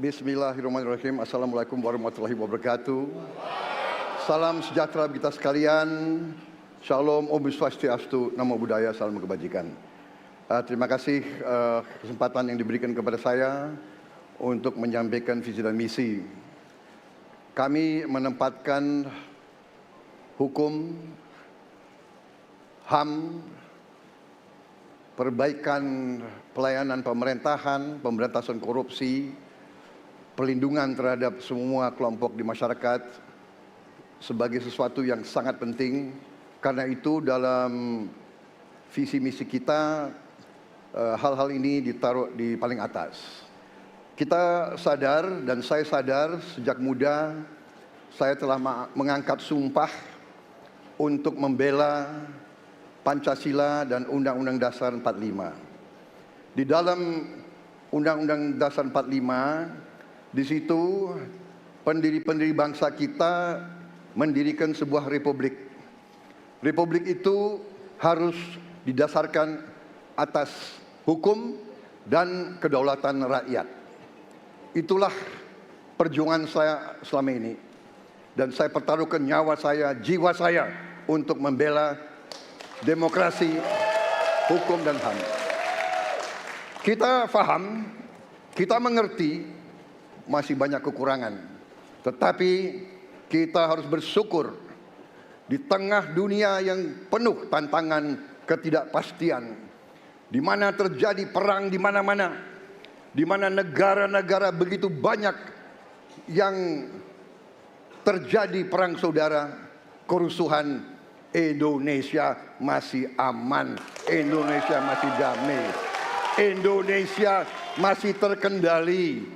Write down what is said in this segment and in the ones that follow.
Bismillahirrahmanirrahim. Assalamualaikum warahmatullahi wabarakatuh. Salam sejahtera kita sekalian. Shalom, Om Swastiastu, Namo Buddhaya, salam kebajikan. Terima kasih kesempatan yang diberikan kepada saya untuk menyampaikan visi dan misi. Kami menempatkan hukum, HAM, perbaikan pelayanan pemerintahan, pemberantasan korupsi, perlindungan terhadap semua kelompok di masyarakat sebagai sesuatu yang sangat penting. Karena itu dalam visi misi kita hal-hal ini ditaruh di paling atas. Kita sadar dan saya sadar sejak muda saya telah mengangkat sumpah untuk membela Pancasila dan Undang-Undang Dasar 45. Di dalam Undang-Undang Dasar 45, di situ pendiri-pendiri bangsa kita mendirikan sebuah republik. Republik itu harus didasarkan atas hukum dan kedaulatan rakyat. Itulah perjuangan saya selama ini. Dan saya pertaruhkan nyawa saya, jiwa saya untuk membela demokrasi, hukum dan HAM. Kita paham, kita mengerti masih banyak kekurangan. Tetapi kita harus bersyukur di tengah dunia yang penuh tantangan ketidakpastian, di mana terjadi perang di mana-mana, di mana negara-negara begitu banyak yang terjadi perang saudara, kerusuhan, Indonesia masih aman, Indonesia masih damai, Indonesia masih terkendali,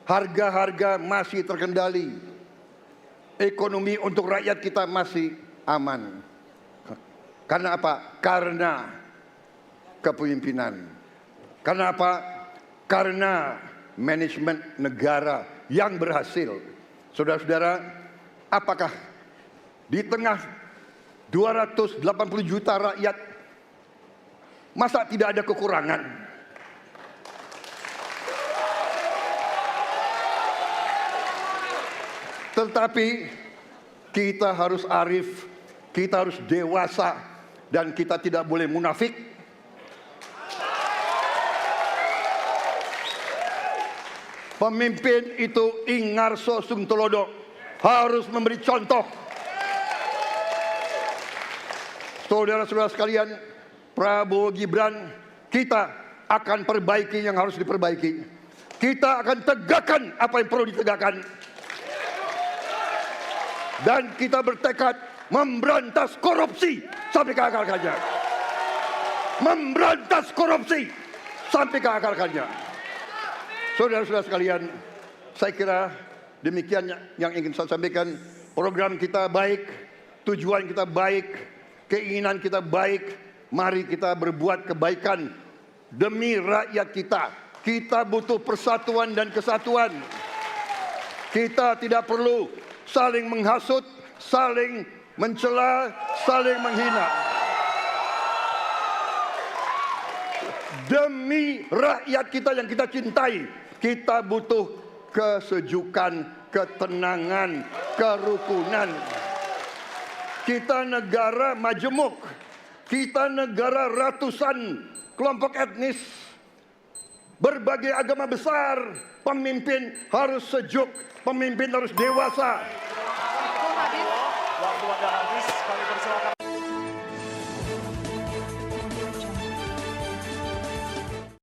harga-harga masih terkendali, ekonomi untuk rakyat kita masih aman. Karena apa? Karena kepemimpinan. Karena apa? Karena manajemen negara yang berhasil. Saudara-saudara, apakah di tengah 280 juta rakyat masa tidak ada kekurangan? Tetapi kita harus arif, kita harus dewasa, dan kita tidak boleh munafik. Pemimpin itu ingarso sungtolodo, harus memberi contoh. Saudara-saudara sekalian, Prabowo Gibran, kita akan perbaiki yang harus diperbaiki. Kita akan tegakkan apa yang perlu ditegakkan. Dan kita bertekad memberantas korupsi sampai ke akar-akarnya. Memberantas korupsi sampai ke akar-akarnya. Saudara-saudara sekalian, saya kira demikian yang ingin saya sampaikan. Program kita baik, tujuan kita baik, keinginan kita baik. Mari kita berbuat kebaikan demi rakyat kita. Kita butuh persatuan dan kesatuan. Kita tidak perlu saling menghasut, saling mencela, saling menghina. Demi rakyat kita yang kita cintai, kita butuh kesejukan, ketenangan, kerukunan. Kita negara majemuk, kita negara ratusan kelompok etnis, berbagai agama besar. Pemimpin harus sejuk, pemimpin harus dewasa,